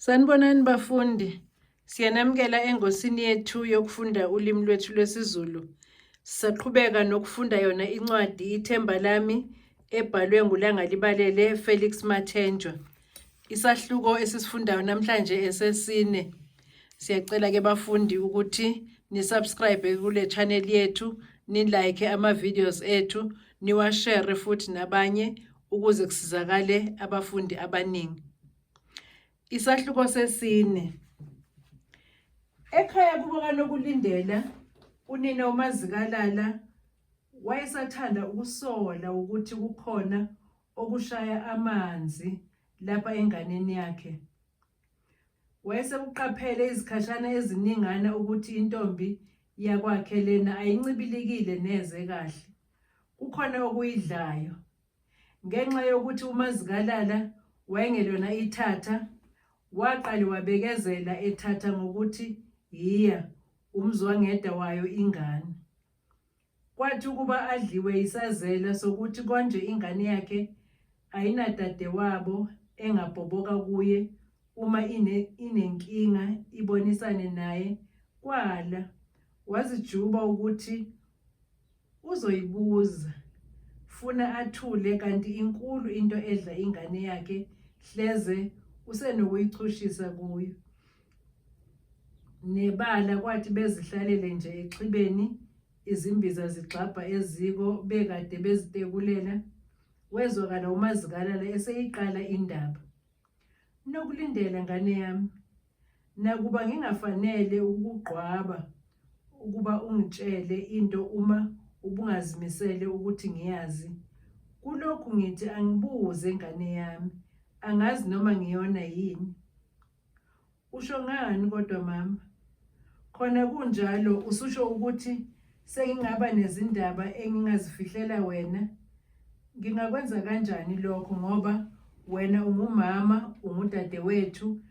Sanibonani bafundi, siyanamukela engosini yethu yokufunda ulimi lwethu lwesiZulu. Sisaqhubeka nokufunda yona incwadi Ithemba lami ebhalwe nguLangalibalele Felix Mathenjwa. Isahluko esisifundayo namhlanje esesine. Siyacela ke bafundi ukuthi ni-subscribe kule channel yethu, ni-like ama-videos ethu, niwa-share futhi nabanye ukuze kusizakale abafundi abaningi. Isahluko sesine. Ekhaya kubo kaNokulindela, unina uMazikalala wayesathanda ukusola ukuthi kukhona okushaya amanzi lapha enganeni yakhe. Wayesekuqaphele izikhashana eziningana ukuthi intombi yakwakhe lena ayincibilikile neze kahle. Kukhona okuyidlayo. Ngenxa yokuthi uMazikalala wayengelona ithatha, waqala wabekezela ethatha ngokuthi yiya umzwangedwa wayo ingane. Kwathi ukuba adliwe isazela sokuthi konje ingane yakhe ayinadadewabo engabhoboka kuye uma inenkinga ibonisane naye, kwala wazijuba ukuthi uzoyibuza, funa athule kanti inkulu into edla ingane yakhe hleze usenokuyichushisa kuyo. Nebala kwathi bezihlalele nje exhibeni, izimbiza zigxabha eziko bekade bezitekulela, wezwakala uMazikalala eseyiqala indaba. Nokulindela ngane yami, nakuba ngingafanele ukugqwaba ukuba ungitshele into uma ubungazimisele ukuthi ngiyazi, kulokhu ngithi angibuze ngane yami, angazi noma ngiyona yini. Usho ngani kodwa mama? Khona kunjalo ususho ukuthi sengingaba nezindaba engingazifihlela wena? Ngingakwenza kanjani lokho ngoba wena ungumama, ungudadewethu,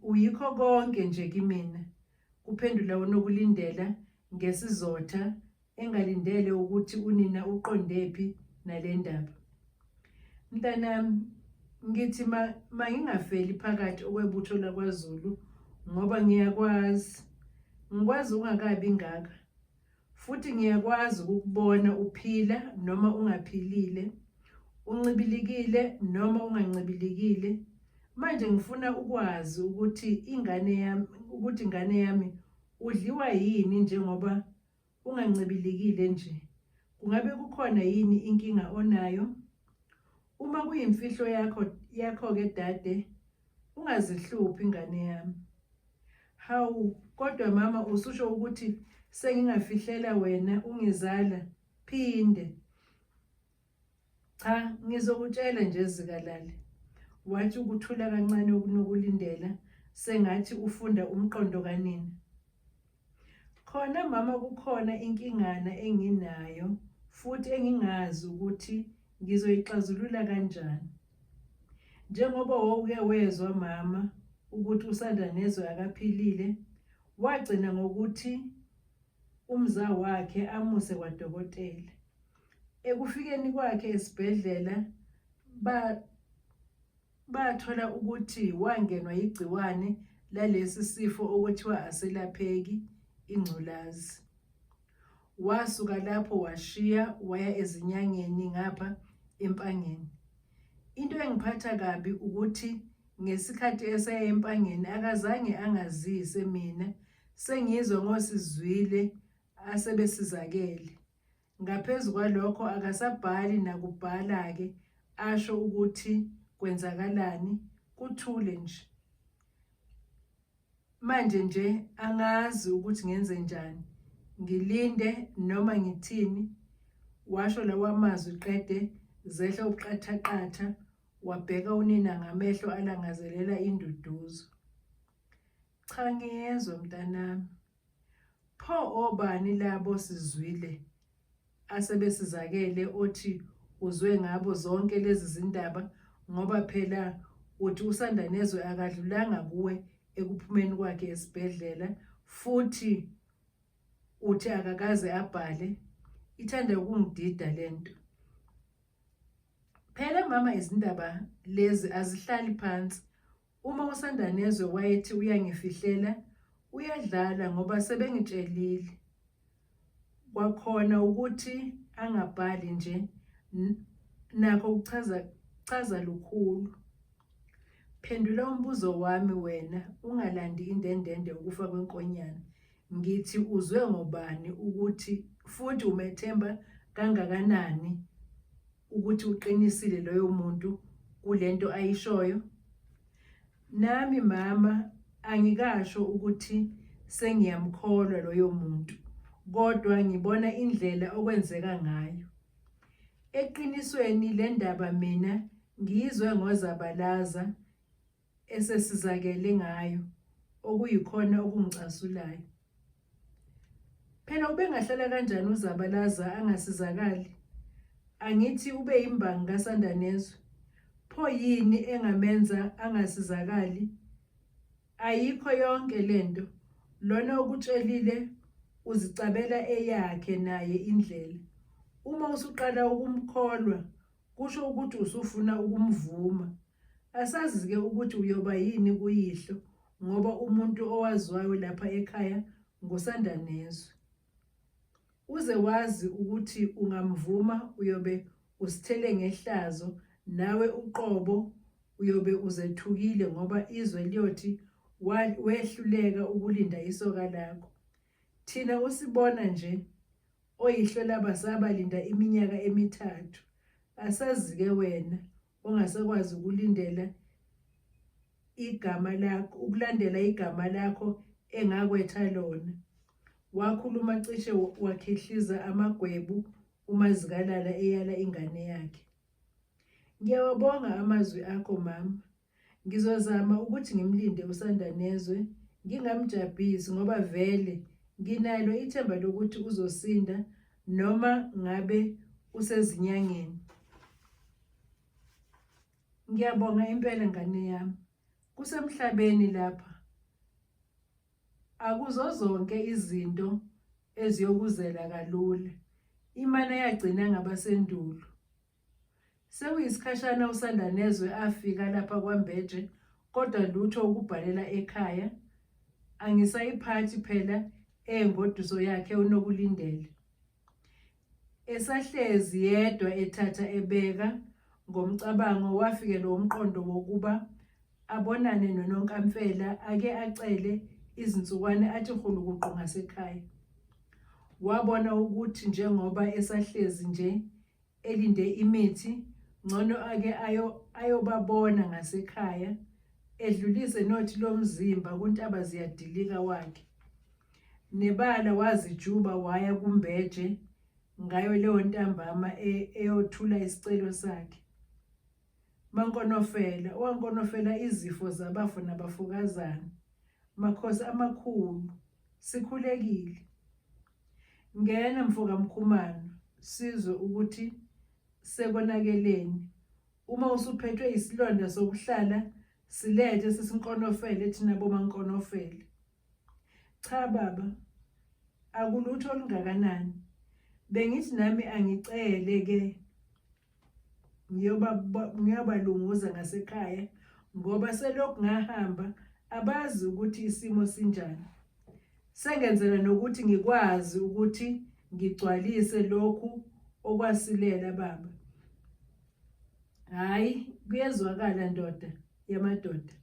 uyikho konke nje kimina. Kuphendula uNokulindela ngesizotha, engalindele ukuthi unina uqondephi nale ndaba. Mntanami, ngithi mangingafeli phakathi okwebutho lakwaZulu ngoba ngikwazi ungakabi ngaka, futhi ngiyakwazi ukukubona uphila noma ungaphilile, uncibilikile noma ungancibilikile. Manje ngifuna ukwazi ukuthi ingane yami udliwa yini njengoba ungancibilikile nje. Kungabe kukhona yini inkinga onayo? Uma kuyimfihlo yakho ke dade, ungazihluphi ngane yami. Hawu, kodwa mama ususho ukuthi sengingafihlela wena ungizala phinde. Cha, ngizokutshela nje Zikalale. Wathi ukuthula kancane ukuNokulindela sengathi ufunda umqondo kanina. Khona mama, kukhona inkingana enginayo futhi engingazi ukuthi ngizoyixazulula kanjani. Njengoba wawuke wezwa mama ukuthi uSandanezwe akaphilile, wagcina ngokuthi umza wakhe amuse kwadokotela. Ekufikeni kwakhe esibhedlela bathola ukuthi wangenwa igciwane lalesi sifo okuthiwa aselapheki, ingculazi. Wasuka lapho washiya waya ezinyangeni ngapha eMpangeni. Into engiphatha kabi ukuthi ngesikhathi esaya eMpangeni akazange angazise mina, sengizwe ngosizwile asebesizakele. Ngaphezu kwalokho akasabhali nakubhala-ke asho ukuthi kwenzakalani, kuthule nje. Manje nje angazi ukuthi ngenze njani, ngilinde noma ngithini. Washo lawa mazwi qede zehla ubuqathaqatha, wabheka unina ngamehlo alangazelela induduzo. Cha, ngiyezwa mntanami. Pho obani labo sizwile asebesizakele othi uzwe ngabo zonke lezi zindaba ngoba phela uthi uSandanezwe akadlulanga kuwe ekuphumeni kwakhe esibhedlela, futhi uthi akakaze abhale. Ithanda ukungidida lento. Phela mama, izindaba lezi azihlali phansi. Uma uSandanezwe wayethi uyangifihlela, uyadlala ngoba sebengitshelile. Kwakhona ukuthi angabhali nje nakho kuchaza lukhulu. Phendula umbuzo wami wena, ungalandi indendende ukufa kwenkonyane. Ngithi uzwe ngobani ukuthi futhi umethemba kangakanani ukuthi uqinisile loyo muntu kulento ayishoyo? Nami mama angikasho ukuthi sengiyamkholwa loyo muntu, kodwa ngibona indlela okwenzeka ngayo. Eqinisweni le ndaba mina ngiyizwe ngozabalaza esesizakele ngayo, okuyikhona okungicasulayo. Phela ubengahlala kanjani uZabalaza angasizakali? Angithi ube imbangi kaSandanezwe. Pho yini engamenza angasizakali? Ayikho yonke lento. Lona ukutshelile uzicabela eyakhe naye indlela. Uma usuqala ukumkholwa, kusho ukuthi usufuna ukumvuma. Asazi-ke ukuthi uyoba yini kuyihlo, ngoba umuntu owaziwayo lapha ekhaya nguSandanezwe. Uze wazi ukuthi ungamvuma uyobe usithele ngehlazo, nawe uqobo uyobe uzethukile ngoba izwe liyothi wehluleka ukulinda isoka lakho. Thina usibona nje oyihlo labasabalinda iminyaka 3. Asazi-ke wena ongasakwazi ukulindela igama lakho, ukulandela igama lakho engakwetha lona. Wakhuluma cishe wakhehliza amagwebu uMazikalala eyala ingane yakhe. Ngiyawabonga amazwi akho mama. Ngizozama ukuthi ngimlinde uSandanezwe, ngingamjabhisi ngoba vele nginalo ithemba lokuthi uzosinda noma ngabe usezinyangeni. Ngiyabonga impela ngane yami. Kusemhlabeni lapha akuzo zonke izinto eziyokuzela kalula. Imana yagcina ngabasendulo. Sekuyisikhashana uSandanezwe afika lapha kwaMbeje, kodwa lutho ukubhalela ekhaya. Angisayiphathi phela engoduso yakhe unokulindela. Esahlezi yedwa ethatha ebeka ngomcabango, wafikela umqondo wokuba abonane noNonkamfela ake acele izinsukwane athi hulukuqu ngasekhaya. Wabona ukuthi njengoba esahlezi nje elinde imithi, ngcono ake ayobabona ngasekhaya, edlulise nothi lomzimba kuNtaba ziyadilika wakhe. Nebala wazijuba waya kuMbeje ngayo leyo ntambama eyothula isicelo sakhe. Mankonofela, wankonofela izifo zabafu nabafukazana. Makhosi amakhulu, sikhulekile. Ngena mfoka Mkhumalo, sizwe ukuthi sekonakeleni. Uma usuphethwe isilonda sokuhlala, silethe sisinkonofele thina bomankonofele. Cha baba, akulutho olungakanani. Bengithi nami angicele ke ngiyobalunguza ngasekhaya ngoba selokhu ngahamba abazi ukuthi isimo sinjani. Sengenzela nokuthi ngikwazi ukuthi ngigcwalise lokhu okwasilela baba. Hayi, kuyezwakala ndoda yamadoda.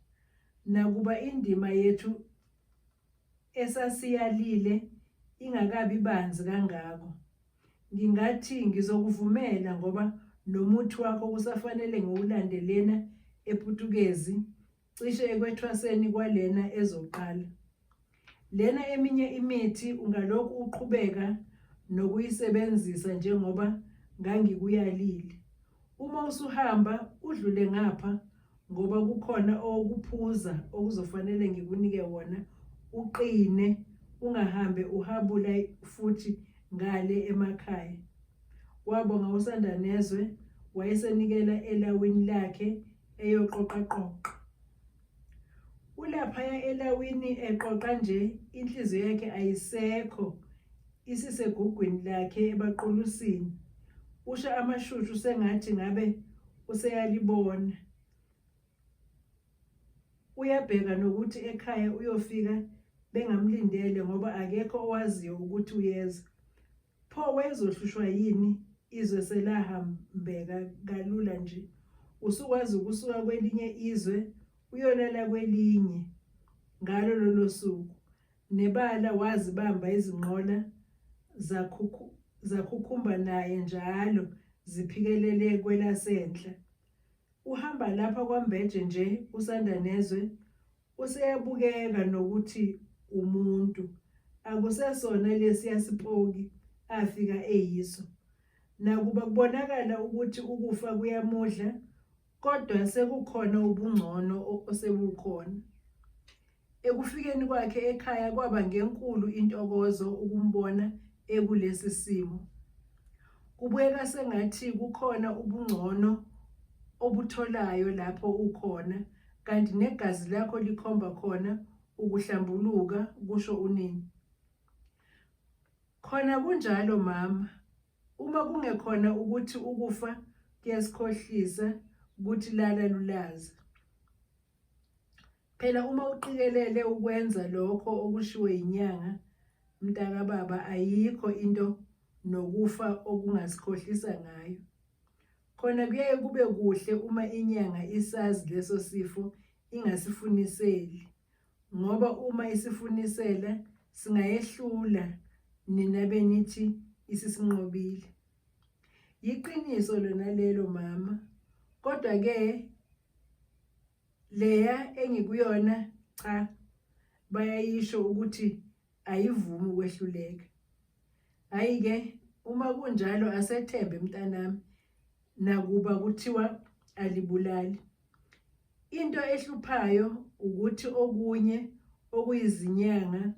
Nakuba indima yethu esasiyalile ingakabi banzi kangako. Ngingathi ngizokuvumela ngoba nomuthi wakho kusafanele ngowulandelena ePutukezi, cishe ekwethwaseni kwalena ezoqala. Lena eminye imithi ungalokhu uqhubeka nokuyisebenzisa njengoba ngangikuyalile. Uma usuhamba udlule ngapha ngoba kukhona okuphuza okuzofanele ngikunike wona, uqine, ungahambe uhabula futhi ngale emakhaya. Wabonga uSandanezwe, wayesenikela elawini lakhe eyoqoqaqoqa. Ulaphaya elawini eqoqa nje, inhliziyo yakhe ayisekho, isisegugwini lakhe ebaqulusini. Usha amashushu sengathi ngabe useyalibona. Uyabheka nokuthi ekhaya uyofika bengamlindele ngoba akekho owaziyo ukuthi uyeza. Pho wayezohlushwa yini izwe selahambeka kalula nje? Usukwazi ukusuka kwelinye izwe uyolala kwelinye ngalo lolo suku. Nebala wazibamba izinqola zakhukhumba naye njalo ziphikelele kwelasenhla. Uhamba lapha kwaMbeje nje usanda nezwe, useyabukeka nokuthi umuntu. Akusesona lesiya sipoki afika eyiso. Nakuba kubonakala ukuthi ukufa kuyamudla, kodwa sekukhona ubungcono osebukhona. Ekufikeni kwakhe ekhaya kwaba ngenkulu intokozo ukumbona ekulesi simo. Kubukeka sengathi kukhona ubungcono obutholayo lapho ukhona, kanti negazi lakho likhomba khona ukuhlambuluka, kusho unini. Khona kunjalo mama, uma kungekhona ukuthi ukufa kuyasikhohlisa, kuthi lala lulaza. Phela uma uqikelele ukwenza lokho okushiwo inyanga mntaka baba, ayikho into nokufa okungasikhohlisa ngayo. Khona kuyaye kube kuhle uma inyanga isazi leso sifo ingasifuniseli, ngoba uma isifunisela singayehlula nina benithi isisinqobile. Yiqiniso lona lelo mama, kodwa ke leya engikuyona cha, bayayisho ukuthi ayivumi ukwehluleka. Hayi ke uma kunjalo asethembe mntanami, nakuba kuthiwa alibulali. Into ehluphayo ukuthi okunye okuyizinyanga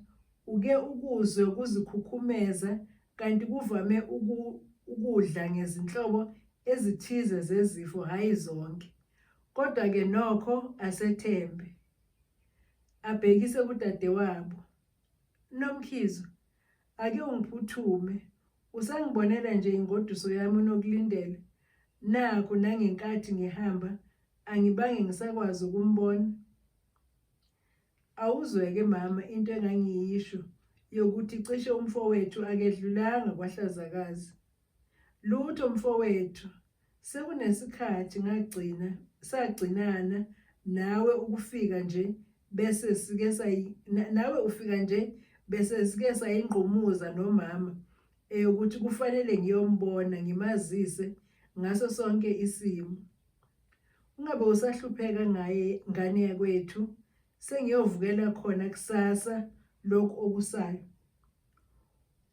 uke ukuzwe kuzikhukhumeza, kanti kuvame ukudla ngezinhlobo ezithize zezifo, hayi zonke. Kodwa ke nokho asethembe, abhekise kudadewabo. Nomkhizo, ake ungiphuthume, usangibonela nje ingoduso yami unokulindela. Nakho nangenkathi ngihamba angibange ngisakwazi ukumbona. Awuzweke mama into engangiyisho yokuthi cishe umfowethu akedlulanga kwaHlazakazi. Lutho mfowethu, sekunesikhathi sagcinana nawe ukufika nje bese sike sayingqumuza nomama ukuthi kufanele ngiyombona ngimazise ngaso sonke isimo. Ungabe usahlupheka ngaye ngane yakwethu, sengiyovukela khona kusasa lokhu okusayo.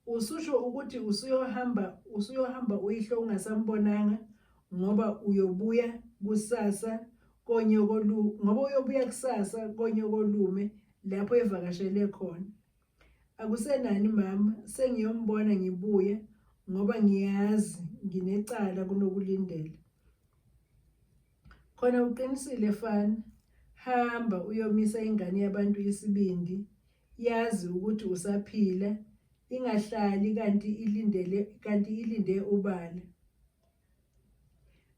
Ususho ukuthi usuyohamba uyihlo ungasambonanga ngoba uyobuya kusasa konyokolume lapho evakashele khona. Akusenani mama, sengiyombona ngibuye ngoba ngiyazi nginecala kunokulindela. Khona uqinisile fana, hamba uyomisa ingane yabantu isibindi, yazi ukuthi usaphila, ingahlali kanti ilinde ubala.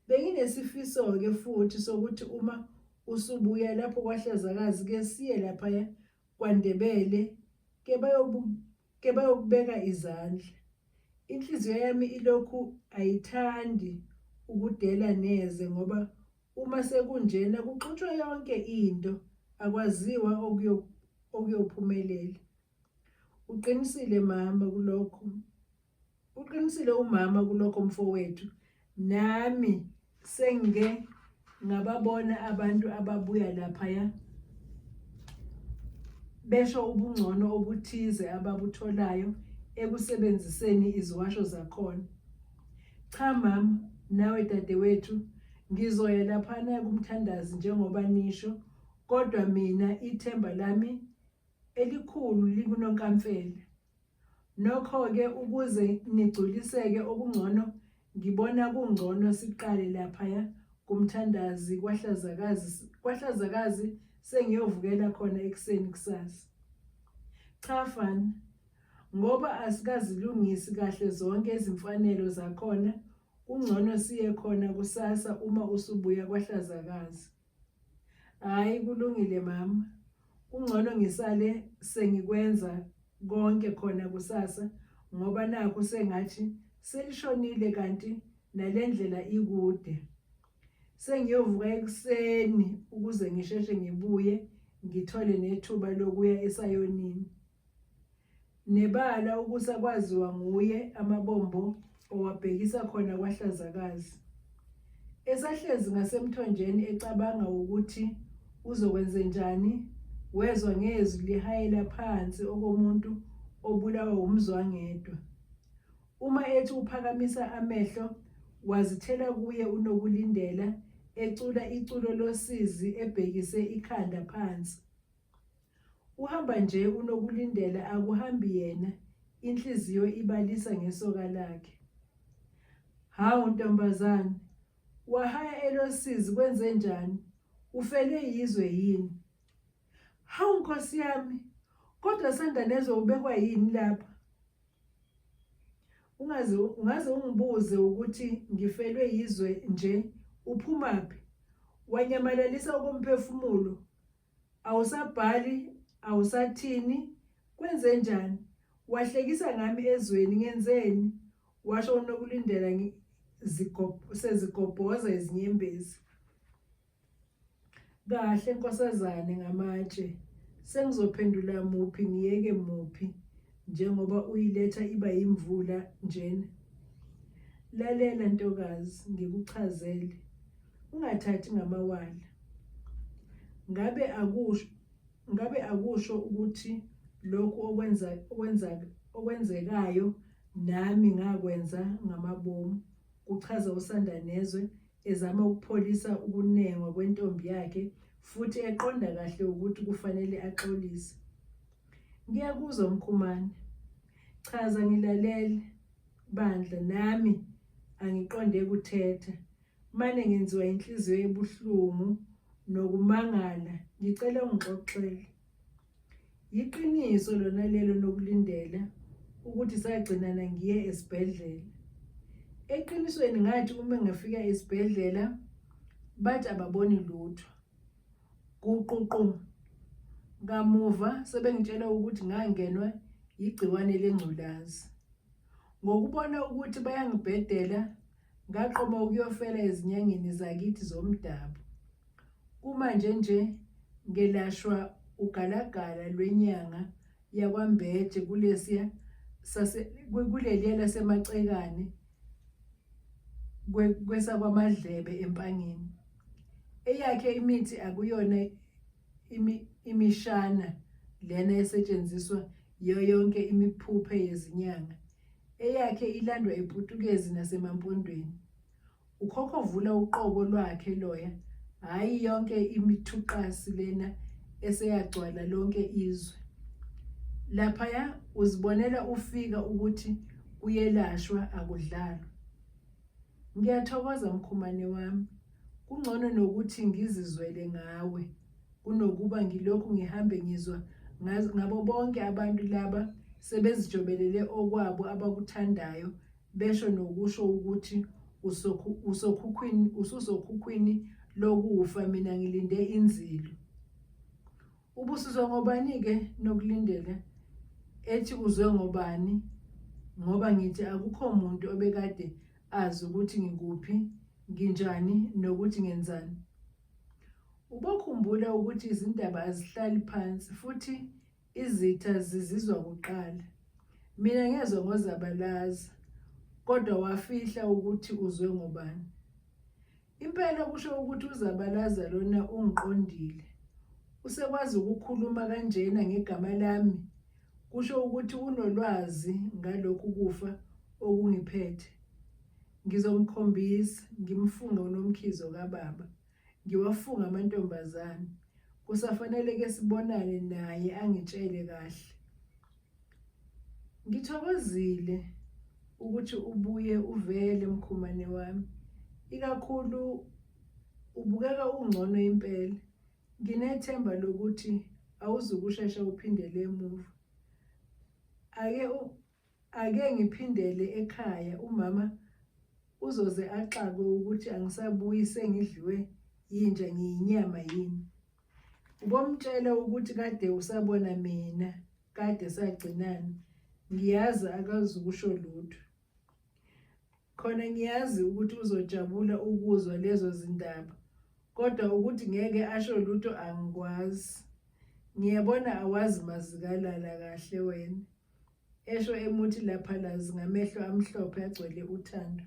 Benginesifiso ke futhi sokuthi uma usubuya lapho kwaHlazakazi ke siye lapha kwaNdebele ke bayokubeka izandla. Inhliziyo yami ilokhu ayithandi ukudela neze ngoba uma sekunjena kuxutshwa yonke into, akwaziwa okuyophumelela. Uqinisile umama kulokho mfowethu. Nami sengike ngababona abantu ababuya lapha besho ubungcono obuthize ababutholayo ekusebenziseni iziwasho zakhona. Cha mama, nawe dadewethu, ngizoya laphana kumthandazi njengoba nisho, kodwa mina ithemba lami elikhulu likuNonkamfele. Nokho ke ukuze nigculiseke okungcono, ngibona kungcono siqale lapha kumthandazi kwaHlazakazi sengiyovukela khona ekuseni kusasa. Cha fana, ngoba asikazilungisi kahle zonke izimfanelo zakhona, kungcono siye khona kusasa uma usubuya kwaHlazakazi. Hhayi, kulungile mama. Kungcono ngisale sengikwenza konke khona kusasa ngoba nakho sengathi selishonile kanti nalendlela ikude. Sengiyovuka ekuseni ukuze ngisheshe ngibuye ngithole nethuba lokuya esayonini. Nebala ukusakwaziwa nguye amabombo owabhekisa khona kwaHlazakazi. Esahlezi ngasemthonjeni ecabanga ukuthi uzokwenzenjani, wezwa ngezwi lihayela phansi okomuntu obulawa umzwangedwa. Uma ethi uphakamisa amehlo, wazithela kuye uNokulindela ecula iculo losizi ebhekise ikhanda phansi. Uhamba nje uNokulindela, akuhambi yena, inhliziyo ibalisa ngesoka lakhe. Hawu ntombazane, wahaya elosizi kwenzenjani? Ufele yizwe yini? Hawu Nkosi yami, kodwa sanda nezwe ubekwa yini lapha? Ungaze ungibuze ukuthi ngifelwe yizwe nje, uphumaphi? Wanyamalalisa okomphefumulo, awusabhali, awusathini, kwenzenjani? Wahlekisa ngami ezweni, ngenzeni? Washo uNokulindela sezigobhoza izinyembezi. Kahle nkosazane ngamatshe, sengizophendula muphi ngiyeke muphi, njengoba uyiletha iba yimvula njena. Lalela ntokazi, ngikuchazele, ungathathi ngamawala. Ngabe akusho ukuthi lokhu okwenzekayo nami ngakwenza ngamabomu, kuchaza usanda nezwe ezama ukupholisa ukunengwa kwentombi yakhe futhi eqonda kahle ukuthi kufanele axolise. Ngiyakuzwa Mkhumane, chaza ngilalele bandla, nami angiqonde kuthetha. Mane ngenziwa inhliziyo ebuhlungu nokumangala, ngicela ungixoxele. Yiqiniso lona lelo Nokulindela ukuthi sagcinana ngiye esibhedlela. Eqinisweni ngathi uma ngafika esibhedlela bathi ababoni lutho. Guququ kamuva sebengitshela ukuthi ngangenwa igciwane lengculazi. Ngokubona ukuthi bayangibhedela, ngaqoma ukuyofela ezinyangeni zakithi zomdabu. Kumanje nje ngelashwa ugalagala lwenyanga yakwaMbheje kuleliya lasemacekane kwesakwaMadlebe eMpangeni. Eyakhe imithi akuyona imishana lena esetshenziswa yiyo yonke imiphuphe yezinyanga. Eyakhe ilandwa ePutukezi nasemaMpondweni. Ukhokho vula uqobo lwakhe loya, hhayi yonke imithuqasi lena eseyagcwala lonke izwe. Laphaya uzibonela ufika ukuthi kuyelashwa akudlalwa. Ngiyathokoza Mkhumane wami, kungcono nokuthi ngizizwele ngawe kunokuba ngilokhu ngihambe ngizwa ngabo bonke abantu laba sebezijobelele okwabo abakuthandayo, besho nokusho ukuthi ususokhukhwini lokufa, mina ngilinde inzilo. Ubusizwa ngobani-ke Nokulindela? Ethi uzwe ngobani? Ngoba ngithi akukho muntu obekade azi ukuthi ngikuphi, nginjani, nokuthi ngenzani. Ubokhumbula ukuthi izindaba azihlali phansi futhi izitha zizizwa kuqala. Mina ngezwe ngoZabalaza, kodwa wafihla ukuthi uzwe ngobani. Impela kusho ukuthi uZabalaza lona ungiqondile. Usekwazi ukukhuluma kanjena ngegama lami, kusho ukuthi unolwazi ngalokhu kufa okungiphethe. Ngizomkhombisa, ngimfunga uNomkhizo kababa, ngiwafunga amantombazane. Kusafanele ke sibonane naye angitshele kahle. Ngithokozile ukuthi ubuye uvele Mkhumane wami, ikakhulu ubukeka ungcono impela. Nginethemba lokuthi awuzukushesha uphindele emuva. Ake ngiphindele ekhaya, umama uzoze axakwe ukuthi angisabuyi, sengidliwe yinja, ngiyinyama yini. ubomtshela ukuthi kade usabona mina, kade sagcinana. Ngiyazi akazukusho lutho. Khona ngiyazi ukuthi uzojabula ukuzwa lezo zindaba, kodwa ukuthi ngeke asho lutho angikwazi. Ngiyabona awazi mazikalala kahle wena. Esho emuthi laphalazi ngamehlo amhlophe agcwele uthando.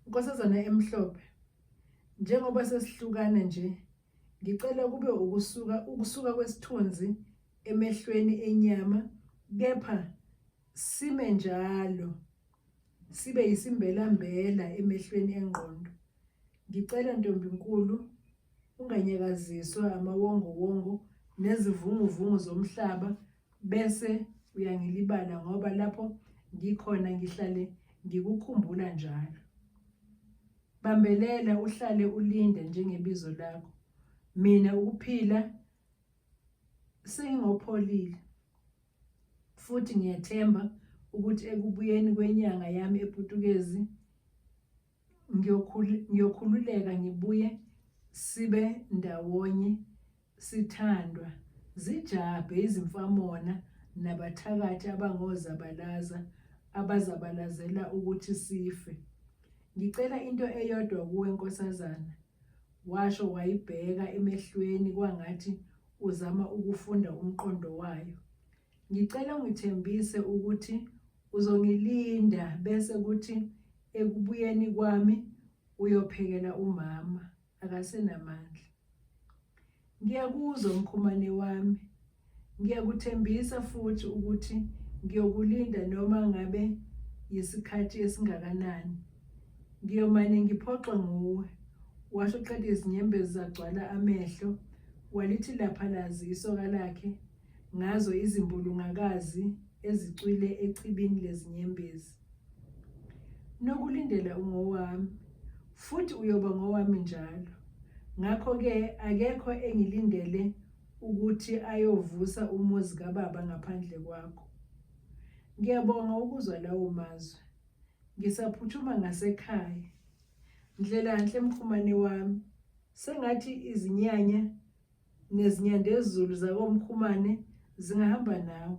Nkosazana emhlophe, njengoba sesihlukana nje, ngicela kube ukusuka kwesithunzi emehlweni enyama, kepha sime njalo, sibe yisimbelambela emehlweni engqondo. Ngicela Ntombinkulu, unganyakaziswa amawongowongo nezivunguvungu zomhlaba bese uyangilibala, ngoba lapho ngikhona ngihlale ngikukhumbula njalo. Bambelela uhlale ulinde njengebizo lakho. Mina ukuphila sengingopholile, futhi ngiyathemba ukuthi ekubuyeni kwenyanga yami ePutukezi ngiyokhululeka ngibuye sibe ndawonye, sithandwa, zijabe izimfamona nabathakathi abangozabalaza abazabalazela ukuthi sife. Ngicela into eyodwa kuwe nkosazana, washo wayibheka emehlweni kwangathi uzama ukufunda umqondo wayo. Ngicela ungithembise ukuthi uzongilinda bese kuthi ekubuyeni kwami uyophekela umama akasenamandla. Ngiyakuzwa mkhumane wami, ngiyakuthembisa futhi ukuthi ngiyokulinda noma ngabe yisikhathi esingakanani. Ngiyomane ngiphoxwe nguwe, washo qeda izinyembezi zagcwala amehlo, walithi laphalazi isoka lakhe ngazo izimbulungakazi ezicwile echibini lezinyembezi. Nokulindela ungowami, futhi uyoba ngowami njalo. Ngakho-ke akekho engilindele ukuthi ayovusa umuzi kababa ngaphandle kwakho. Ngiyabonga ukuzwa lawo mazwi. Ngisaphuthuma ngasekhaya. Ndlelanhle mkhumane wami, sengathi izinyanya nezinyandezulu zakomkhumane zingahamba nawe.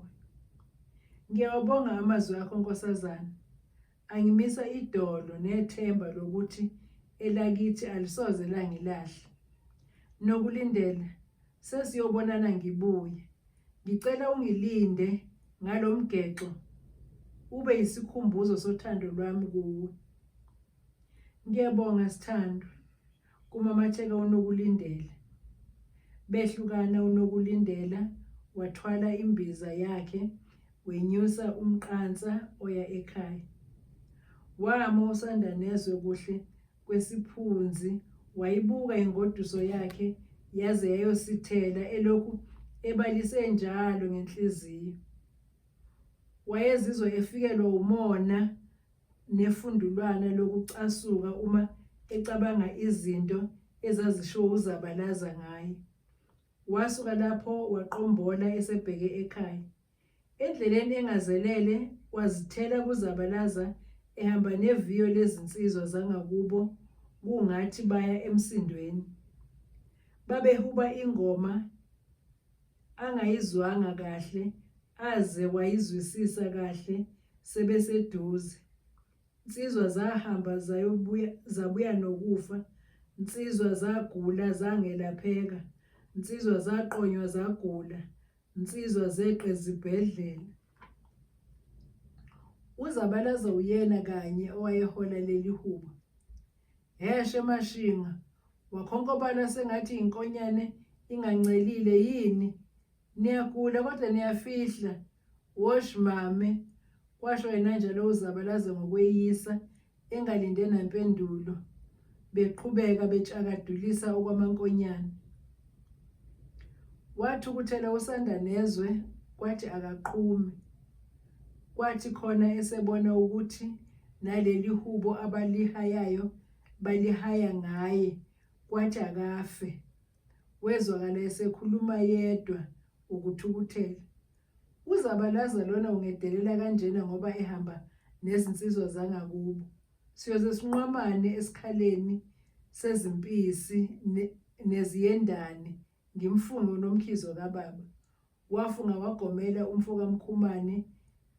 Ngiyawabonga amazwi akho nkosazana. Angimisa idolo nethemba lokuthi elakithi alisoze langilahla. Nokulindela sesiyobonana ngibuye. Ngicela ungilinde ngalomgexo ube yisikhumbuzo sothando lwami kuwe. Ngiyabonga sithandwa, kumamatheka uNokulindela. Behlukana uNokulindela, wathwala imbiza yakhe, wenyusa umqansa oya ekhaya. Wama usanda nezwe kuhle kwesiphunzi, wayibuka ingoduso yakhe yaze yayosithela elokhu ebalise njalo ngenhliziyo. Wayezizwa efikelwa umona nefundulwana lokucasuka uma ecabanga izinto ezazisho uzabalaza ngaye. Wasuka lapho waqombola esebheke ekhaya. Endleleni engazelele wazithela kuzabalaza ehamba neviyo lezinsizwa zangakubo, kungathi baya emsindweni. Babehuba ingoma angayizwanga kahle, aze wayizwisisa kahle sebeseduze. Insizwa zahamba zabuya nokufa, insizwa zagula zangelapheka, insizwa zaqonywa zagula, insizwa zeqe zibhedlela. Uzabalaza uyena kanye owayehola leli hubo. Heshe mashinga, wakhonkobala sengathi inkonyane ingancelile yini. Niyagula kodwa niyafihla. Wosh mame, kwasho yena njalo uzabalaza ngokweyisa, engalinde nampendulo. Beqhubeka betshakadulisa okwamankonyane. Wathukuthela usanda nezwe, kwathi akaqhume. Kwathi khona esebona ukuthi naleli hubo abalihayayo balihaya ngaye, kwathi akafe. Wezwakala esekhuluma yedwa ukuthukuthela. Uzabalaza lona ungedelela kanjena ngoba ehamba nezinsizwa zangakubo. Siyoze sinqwamane esikhaleni sezimpisi neziyendane ngimfungo nomkhizo kababa. Wafunga wagomela umfoka Mkhumane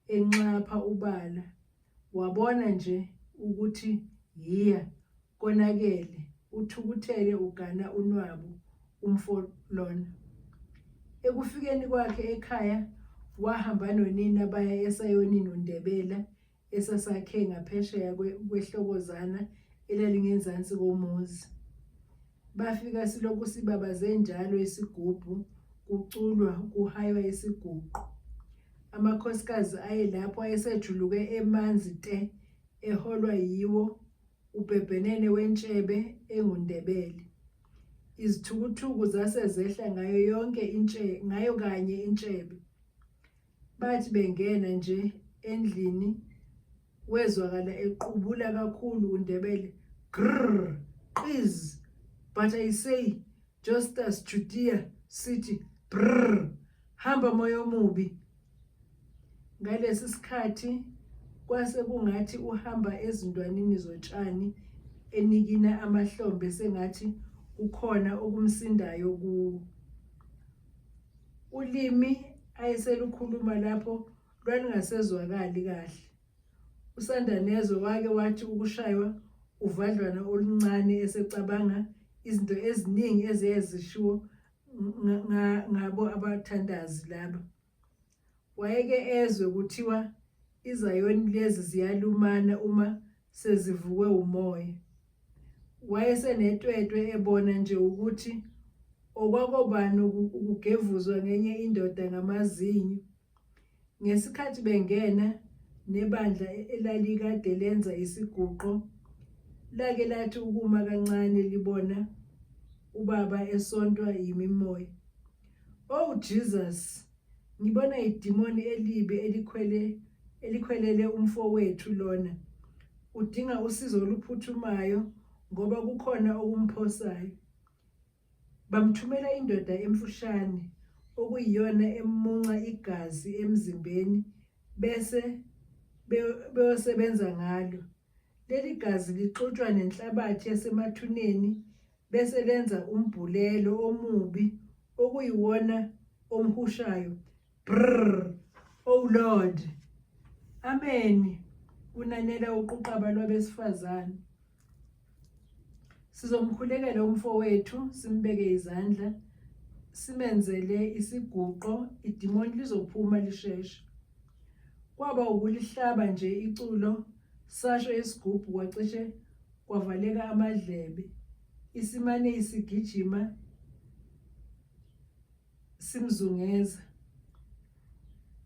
enxapha ubala. Wabona nje ukuthi yiya konakele, uthukuthele ugana unwabu umfo lona. Ekufikeni kwakhe ekhaya wahamba nonina baya eSayoni noNdebela esasakhe ngaphesheya kwehlokozana elalingenzansi komuzi. Bafika silokhu sibabaze njalo isigubhu, kuculwa kuhaywa isiguqo. Amakhosikazi ayelapho ayesejuluke emanzi te, eholwa yiwo ubhebhenene wentshebe enguNdebele. Izithukuthuku zasezehla ngayo kanye intshebe. Bathi bengena nje endlini wezwakala equbula kakhulu uNdebele, grrr, qiz, but I say, Justus Judea sithi, brrr, hamba moya omubi. Ngalesi sikhathi kwase kungathi uhamba ezindwanini zotshani enikina amahlombe sengathi kukhona okumsindayo kuwo. Ulimi ayeselukhuluma lapho lwalingasezwakali kahle. USandanezo wake wathi ukushaywa uvadlwana oluncane esecabanga izinto eziningi eziyezishiwo ngabo abathandazi laba. Wayeke ezwe kuthiwa iZayoni lezi ziyalumana uma sezivukwe umoya. Wayesenetwetwe ebona nje ukuthi okwakobani ukugevuzwa ngenye indoda ngamazinyo. Ngesikhathi bengena nebandla elalikade lenza isiguqo, lake lathi ukuma kancane libona ubaba esontwa yimimoya. Oh Jesus, ngibona idimoni elibi elikhwelele umfowethu lona. Udinga usizo oluphuthumayo ngoba kukhona okumphosayo. Bamthumela indoda emfushane okuyiyona emunca igazi emzimbeni bese beyosebenza ngalo. Leli gazi lixutshwa nenhlabathi yasemathuneni bese lenza umbhulelo omubi okuyiwona omhushayo. Brrr, oh Lord. Amen. Unanela uquqaba lwabesifazane. Sizomkhulekela umfowethu, simbeke izandla, simenzele isiguqo, idimoni lizophuma lisheshe. Kwaba ukulihlaba nje iculo, sasho isigubhu kwacishe kwavaleka amadlebe. Isimane isigijima simzungeza.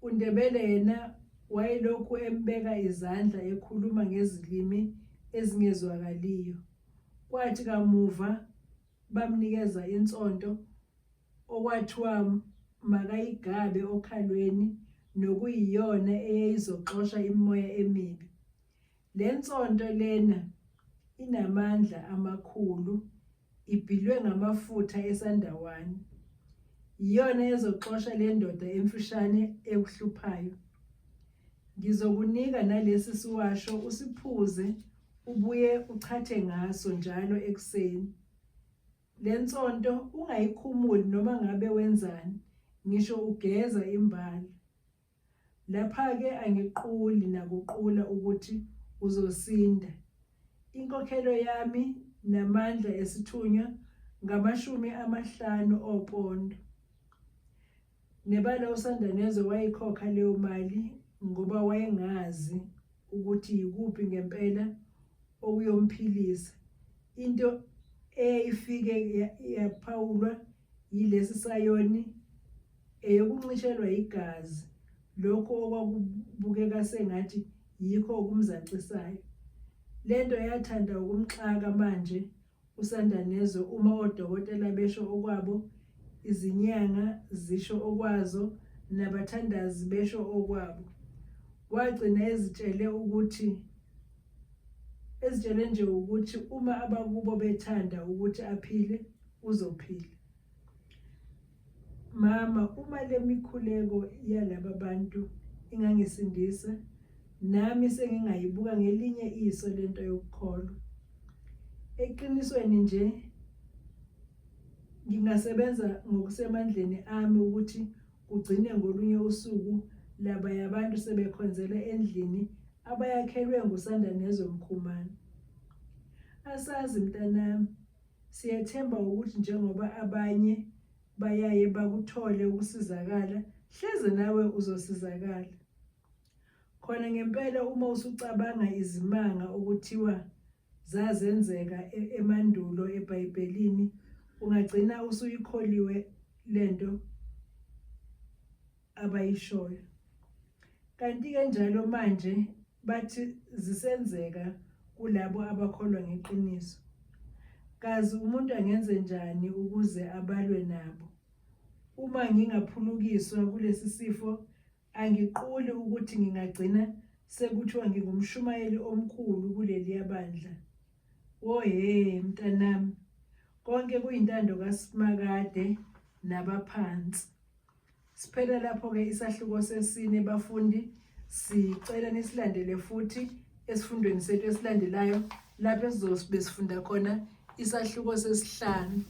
uNdebele yena wayelokhu embeka izandla ekhuluma ngezilimi ezingezwakaliyo. Kwathi kamuva bamnikeza insonto okwathiwa makayigabe okhalweni nokuyiyona eyayizoxosha imimoya emibi. Le nsonto lena inamandla amakhulu, ibhilwe ngamafutha esandawani. Iyona ezoxosha le ndoda emfushane ekuhluphayo. Ngizokunika nalesi siwasho usiphuze ubuye uchathe ngaso njalo ekuseni. Le nsonto ungayikhumuli noma ngabe wenzani, ngisho ugeza imbala. Lapha-ke angiquli nakuqula ukuthi uzosinda. Inkokhelo yami namandla esithunywa ngama50 opondo. Nebala uSandanezo wayikhokha leyo mali ngoba wayengazi ukuthi yikuphi ngempela okuyomphilisa. Into eyayifike yaphawulwa yilesi Sayoni eyokuncishelwa igazi, lokho okwakubukeka sengathi yikho okumzacisayo. Lento yathanda ukumxaka manje uSandanezo uma odokotela besho okwabo, izinyanga zisho okwazo, nabathandazi besho okwabo. Wagcina ezitshele nje ukuthi uma abakubo bethanda ukuthi aphile, uzophila. Mama, uma le mikhuleko yalaba bantu ingangisindisa, nami sengingayibuka ngelinye iso lento yokukholwa. Eqinisweni nje ngingasebenza ngokusemandleni ami ukuthi kugcine ngolunye usuku laba yabantu sebekhonzela endlini abayakhelwe ngusanda nezomkhumane. Asazi mntanami, siyethemba ukuthi njengoba abanye bayaye bakuthole ukusizakala, hleze nawe uzosizakala. Khona ngempela uma usucabanga izimanga ukuthiwa zazenzeka emandulo eBhayibhelini, ungagcina usuyikholiwe lento abayishoyo. Kanti-ke njalo manje bathi zisenzeka kulabo abakholwa ngeqiniso. Kazi umuntu angenze njani ukuze abalwe nabo? Uma ngingaphulukiswa kulesi sifo, angiquli ukuthi ngingagcina sekuthiwa ngingumshumayeli omkhulu kuleliya bandla. Wohe mntanami, konke kuyintando kaSimakade nabaphansi. Siphela lapho-ke isahluko sesine bafundi. Sicela nisilandele futhi esifundweni sethu esilandelayo lapho sizobe sifunda khona isahluko sesihlanu.